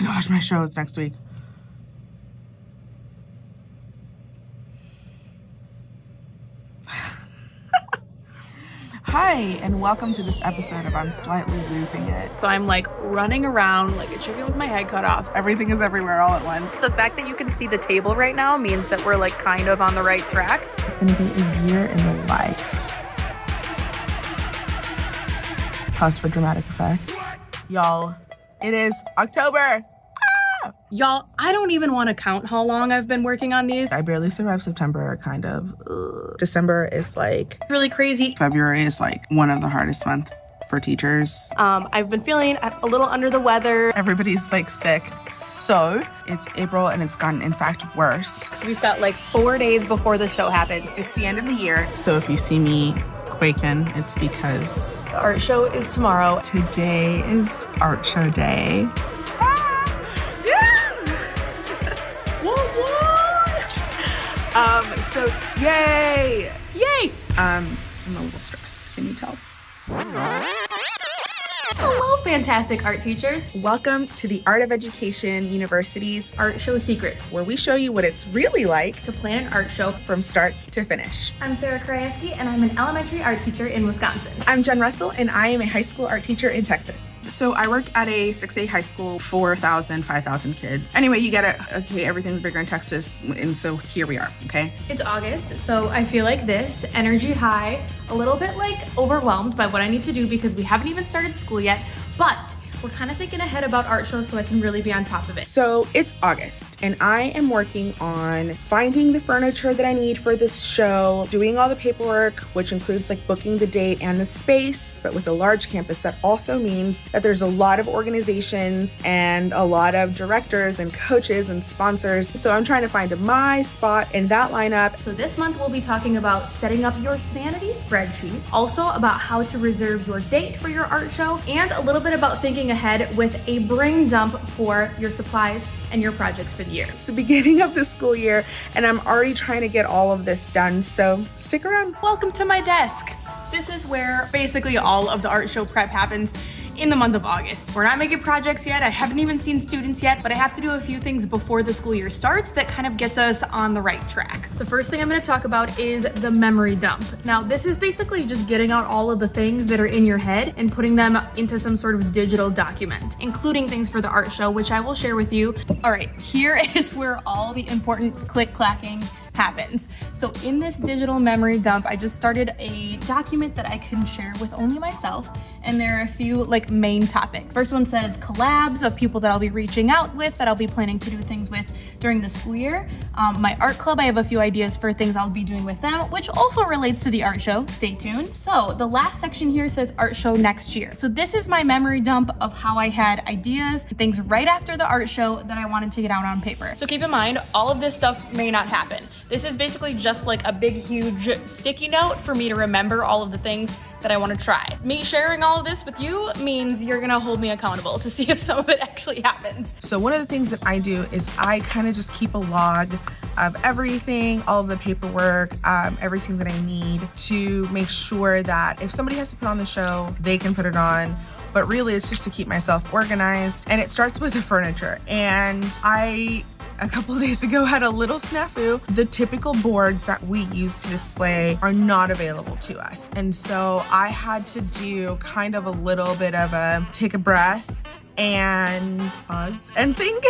gosh, my show is next week. Hi, and welcome to this episode of I'm Slightly Losing It. So I'm like running around like a chicken with my head cut off. Everything is everywhere all at once. The fact that you can see the table right now means that we're like kind of on the right track. It's gonna be a year in the life. Pause for dramatic effect. Y'all, it is October. Y'all, I don't even want to count how long I've been working on these. I barely survived September, kind of. December is like Really crazy. February is like one of the hardest months for teachers. I've been feeling a little under the weather. Everybody's like sick. So it's April and it's gotten in fact worse. So we've got like 4 days before the show happens. It's the end of the year. So if you see me quaking, it's because The art show is tomorrow. today is art show day. So yay! Yay! I'm a little stressed, can you tell? Hello, fantastic art teachers. Welcome to the Art of Education University's Art Show Secrets, where we show you what it's really like to plan an art show. from start to finish. I'm Sarah Krajewski, and I'm an elementary art teacher in Wisconsin. I'm Jenn Russell, and I am a high school art teacher in Texas. So I work at a 6A high school, 4,000, 5,000 kids. Anyway, you get it. Okay, everything's bigger in Texas, and so here we are, okay? It's August, so I feel like this, energy high, a little bit like overwhelmed by what I need to do because we haven't even started school yet, but we're kind of thinking ahead about art shows so I can really be on top of it. So it's August, and I am working on finding the furniture that I need for this show, doing all the paperwork, which includes like booking the date and the space. But with a large campus, that also means that there's a lot of organizations and a lot of directors and coaches and sponsors. So I'm trying to find my spot in that lineup. So this month we'll be talking about setting up your sanity spreadsheet, also about how to reserve your date for your art show, and a little bit about thinking ahead with a brain dump for your supplies and your projects for the year. It's the beginning of the school year, and I'm already trying to get all of this done. So stick around. Welcome to my desk. This is where basically all of the art show prep happens in the month of August. We're not making projects yet. I haven't even seen students yet, but I have to do a few things before the school year starts that kind of gets us on the right track. The first thing I'm going to talk about is the memory dump. Now, this is basically just getting out all of the things that are in your head and putting them into some sort of digital document, including things for the art show, which I will share with you. All right, here is where all the important click-clacking happens. So in this digital memory dump, I just started a document that I can share with only myself. And there are a few like main topics. First one says collabs of people that I'll be reaching out with, that I'll be planning to do things with during the school year. My art club, I have a few ideas for things I'll be doing with them, which also relates to the art show. Stay tuned. So the last section here says art show next year. So this is my memory dump of how I had ideas, things right after the art show that I wanted to get out on paper. So keep in mind, all of this stuff may not happen. This is basically just like a big, huge sticky note for me to remember all of the things that I want to try. Me sharing all of this with you means you're gonna hold me accountable to see if some of it actually happens. So one of the things that I do is I kind of just keep a log of everything, all of the paperwork, everything that I need to make sure that if somebody has to put on the show, they can put it on. But really it's just to keep myself organized. And it starts with the furniture. And a couple of days ago had a little snafu. The typical boards that we use to display are not available to us. And so I had to do kind of a little bit of a take a breath and pause and think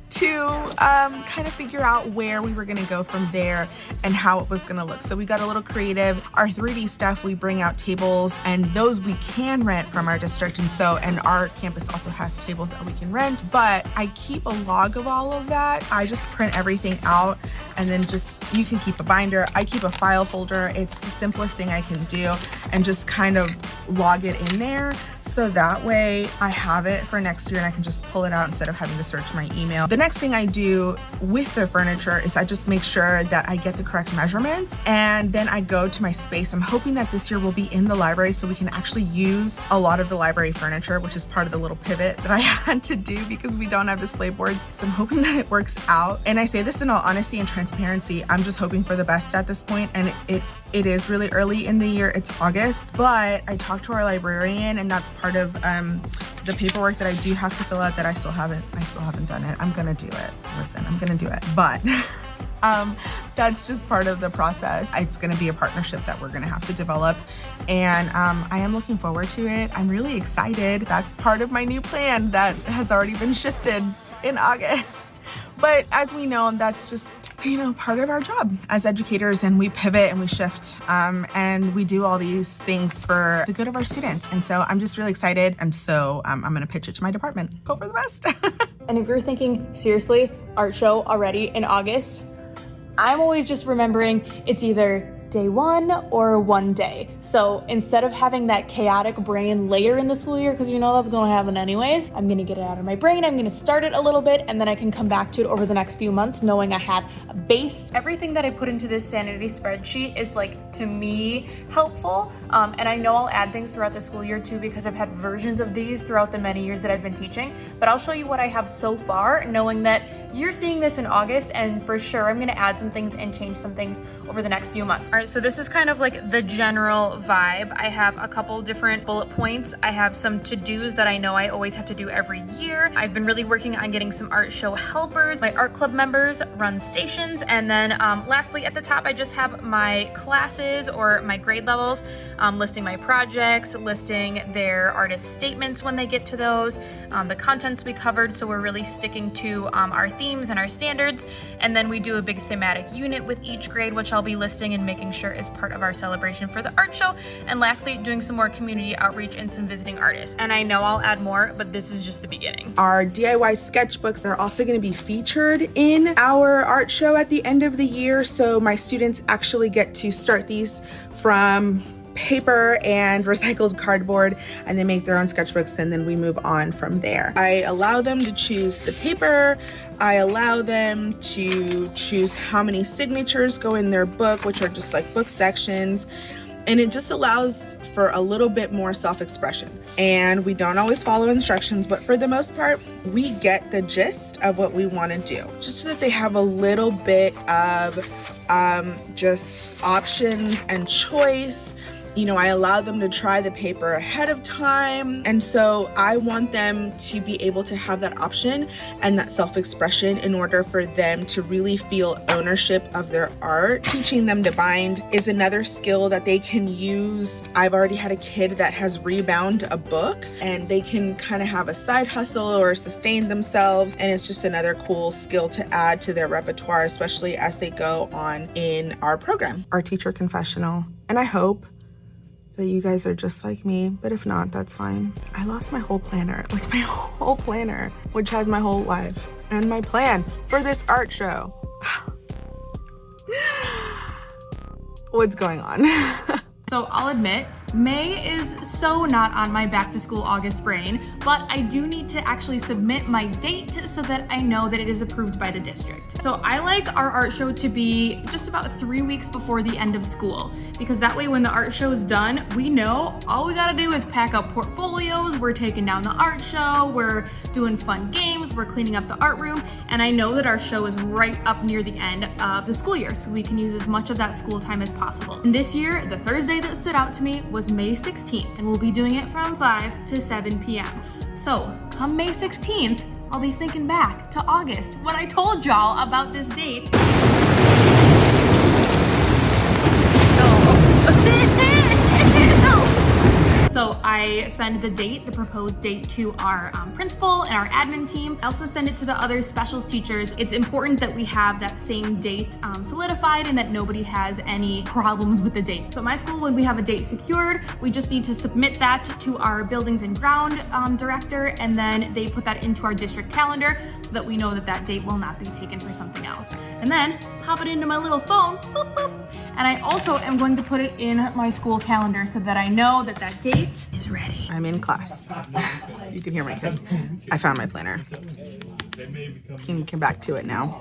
to kind of figure out where we were gonna go from there and how it was gonna look. So we got a little creative. Our 3D stuff, we bring out tables, and those we can rent from our district. And our campus also has tables that we can rent, but I keep a log of all of that. I just print everything out, and then you can keep a binder. I keep a file folder. It's the simplest thing I can do, and just kind of log it in there. So that way I have it for next year and I can just pull it out instead of having to search my email. The next thing I do with the furniture is I just make sure that I get the correct measurements, and then I go to my space. I'm hoping that this year we'll be in the library so we can actually use a lot of the library furniture, which is part of the little pivot that I had to do because we don't have display boards. So I'm hoping that it works out. And I say this in all honesty and transparency. I'm just hoping for the best at this point, and it is really early in the year. It's August, but I talked to our librarian, and that's part of the paperwork that I do have to fill out that I still haven't done it. I'm gonna do it. Listen, I'm gonna do it, but that's just part of the process. It's gonna be a partnership that we're gonna have to develop, and I am looking forward to it. I'm really excited. That's part of my new plan that has already been shifted in August. But as we know, that's just, part of our job as educators, and we pivot and we shift, and we do all these things for the good of our students. And so I'm just really excited. And so I'm gonna pitch it to my department. Hope for the best. And if you're thinking, seriously, art show already in August, I'm always just remembering it's either day one or one day. So instead of having that chaotic brain later in the school year, because that's going to happen anyways, I'm going to get it out of my brain. I'm going to start it a little bit, and then I can come back to it over the next few months, knowing I have a base. Everything that I put into this sanity spreadsheet is, to me, helpful. And I know I'll add things throughout the school year too, because I've had versions of these throughout the many years that I've been teaching. But I'll show you what I have so far, knowing that you're seeing this in August, and for sure I'm going to add some things and change some things over the next few months. All right, so this is kind of like the general vibe. I have a couple different bullet points. I have some to-dos that I know I always have to do every year. I've been really working on getting some art show helpers. My art club members run stations. And then lastly, at the top, I just have my classes or my grade levels, listing my projects, listing their artist statements when they get to those, the contents we covered. So we're really sticking to our themes and our standards. And then we do a big thematic unit with each grade, which I'll be listing and making sure is part of our celebration for the art show. And lastly, doing some more community outreach and some visiting artists. And I know I'll add more, but this is just the beginning. Our DIY sketchbooks are also going to be featured in our art show at the end of the year. So my students actually get to start these from paper and recycled cardboard, and they make their own sketchbooks, and then we move on from there. I allow them to choose the paper. I allow them to choose how many signatures go in their book, which are just like book sections. And it just allows for a little bit more self-expression. And we don't always follow instructions, but for the most part, we get the gist of what we want to do, just so that they have a little bit of just options and choice. I allow them to try the paper ahead of time. And so I want them to be able to have that option and that self-expression in order for them to really feel ownership of their art. Teaching them to bind is another skill that they can use. I've already had a kid that has rebound a book, and they can kind of have a side hustle or sustain themselves. And it's just another cool skill to add to their repertoire, especially as they go on in our program. Our teacher confessional. And I hope that you guys are just like me, but if not, that's fine. I lost my whole planner, which has my whole life and my plan for this art show. What's going on? So I'll admit, May is so not on my back to school August brain, but I do need to actually submit my date so that I know that it is approved by the district. So I like our art show to be just about 3 weeks before the end of school, because that way when the art show is done, we know all we gotta do is pack up portfolios, we're taking down the art show, we're doing fun games, we're cleaning up the art room, and I know that our show is right up near the end of the school year, so we can use as much of that school time as possible. And this year, the Thursday that stood out to me was May 16th, and we'll be doing it from 5 to 7 p.m. So come May 16th, I'll be thinking back to August when I told y'all about this date. So I send the date, the proposed date, to our principal and our admin team. I also send it to the other specials teachers. It's important that we have that same date solidified and that nobody has any problems with the date. So at my school, when we have a date secured, we just need to submit that to our buildings and ground director, and then they put that into our district calendar so that we know that that date will not be taken for something else. And then pop it into my little phone, boop, boop. And I also am going to put it in my school calendar so that I know that that date is ready. I'm in class. You can hear my kids. I found my planner. I can get back to it now.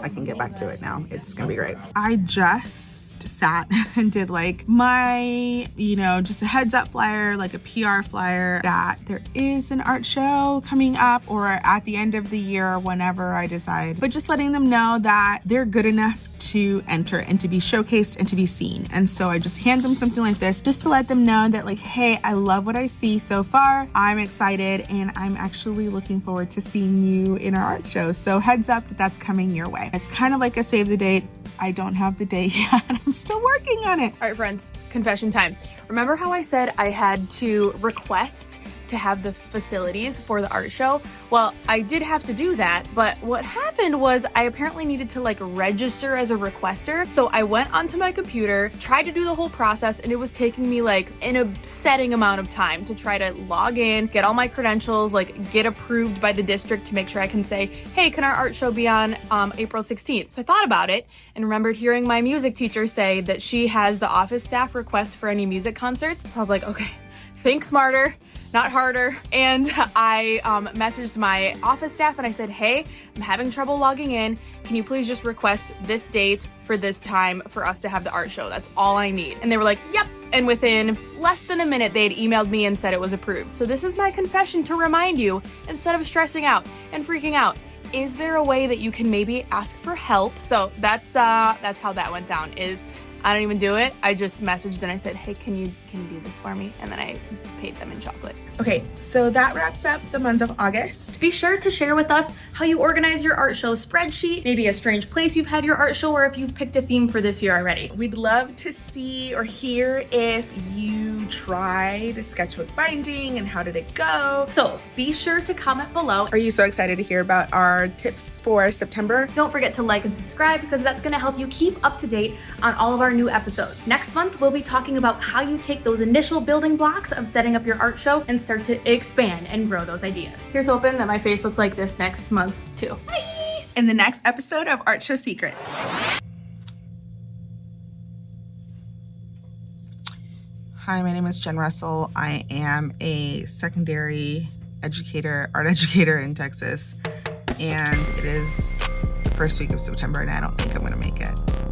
It's gonna be great. I just just sat and did like my, just a heads up flyer, like a PR flyer that there is an art show coming up, or at the end of the year or whenever I decide, but just letting them know that they're good enough to enter and to be showcased and to be seen. And so I just hand them something like this just to let them know that like, hey, I love what I see so far. I'm excited and I'm actually looking forward to seeing you in our art show. So heads up that that's coming your way. It's kind of like a save the date. I don't have the date yet. I'm still working on it. All right, friends, confession time. Remember how I said I had to request to have the facilities for the art show? Well, I did have to do that, but what happened was I apparently needed to like register as a requester. So I went onto my computer, tried to do the whole process, and it was taking me like an upsetting amount of time to try to log in, get all my credentials, like get approved by the district to make sure I can say, hey, can our art show be on April 16th? So I thought about it and remembered hearing my music teacher say that she has the office staff request for any music concerts. So I was like, okay, think smarter, not harder. And I messaged my office staff and I said, hey, I'm having trouble logging in. Can you please just request this date for this time for us to have the art show? That's all I need. And they were like, yep. And within less than a minute, they'd emailed me and said it was approved. So this is my confession to remind you, instead of stressing out and freaking out, is there a way that you can maybe ask for help? So that's how that went down. Is I don't even do it. I just messaged and I said, hey, can you do this for me? And then I paid them in chocolate. Okay, so that wraps up the month of August. Be sure to share with us how you organize your art show spreadsheet, maybe a strange place you've had your art show, or if you've picked a theme for this year already. We'd love to see or hear if you tried sketchbook binding and how did it go. So be sure to comment below. Are you so excited to hear about our tips for September? Don't forget to like and subscribe because that's going to help you keep up to date on all of our new episodes. Next month, we'll be talking about how you take those initial building blocks of setting up your art show and start to expand and grow those ideas. Here's hoping that my face looks like this next month too. Bye! In the next episode of Art Show Secrets. Hi, my name is Jenn Russell. I am a secondary educator, art educator in Texas, and it is the first week of September and I don't think I'm gonna make it.